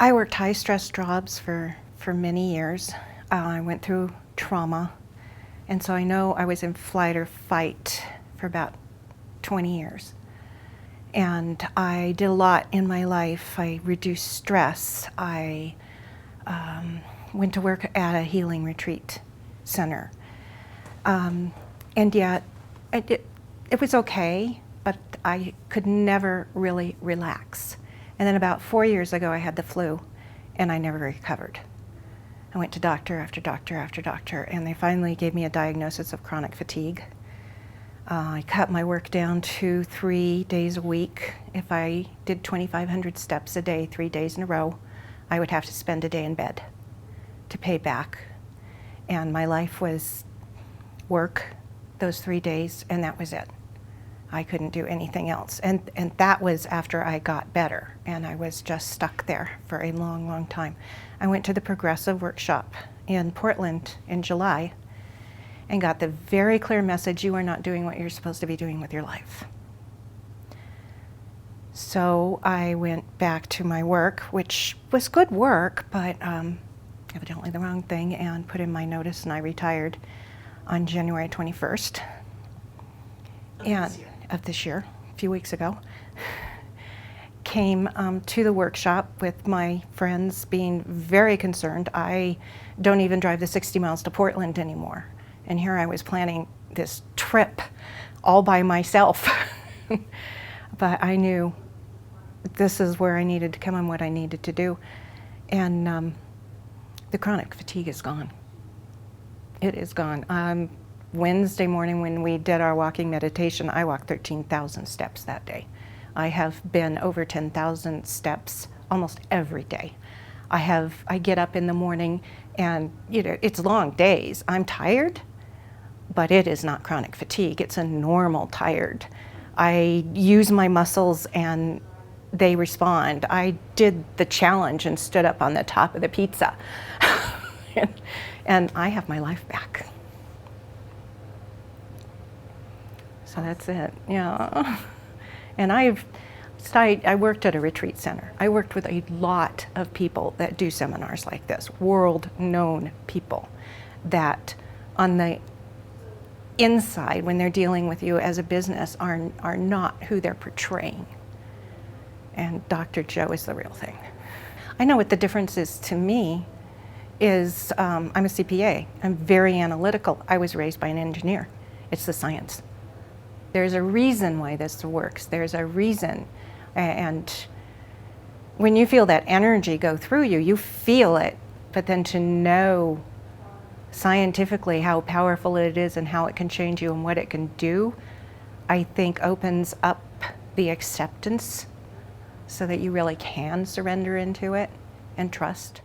I worked high stress jobs for many years. I went through trauma, and so I know I was in flight or fight for about 20 years. And I did a lot in my life. I reduced stress. I went to work at a healing retreat center. And yet, it was okay, but I could never really relax. And then about 4 years ago, I had the flu, and I never recovered. I went to doctor after doctor after doctor, and they finally gave me a diagnosis of chronic fatigue. I cut my work down to 3 days a week. If I did 2,500 steps a day, 3 days in a row, I would have to spend a day in bed to pay back. And my life was work those 3 days, and that was it. I couldn't do anything else. And that was after I got better, and I was just stuck there for a long, long time. I went to the Progressive Workshop in Portland in July and got the very clear message: you are not doing what you're supposed to be doing with your life. So I went back to my work, which was good work, but evidently the wrong thing, and put in my notice, and I retired on January 21st. Of this year, a few weeks ago. Came to the workshop with my friends being very concerned. I don't even drive the 60 miles to Portland anymore. And here I was planning this trip all by myself. But I knew this is where I needed to come and what I needed to do. And the chronic fatigue is gone. It is gone. Wednesday morning when we did our walking meditation, I walked 13,000 steps that day. I have been over 10,000 steps almost every day. I get up in the morning and, it's long days. I'm tired, but it is not chronic fatigue. It's a normal tired. I use my muscles and they respond. I did the challenge and stood up on the top of the pizza. and I have my life back. So that's it, yeah. And I worked at a retreat center. I worked with a lot of people that do seminars like this, world-known people that on the inside, when they're dealing with you as a business, are not who they're portraying. And Dr. Joe is the real thing. I know what the difference is to me is I'm a CPA. I'm very analytical. I was raised by an engineer. It's the science. There's a reason why this works. There's a reason. And when you feel that energy go through you, you feel it. But then to know scientifically how powerful it is and how it can change you and what it can do, I think opens up the acceptance so that you really can surrender into it and trust.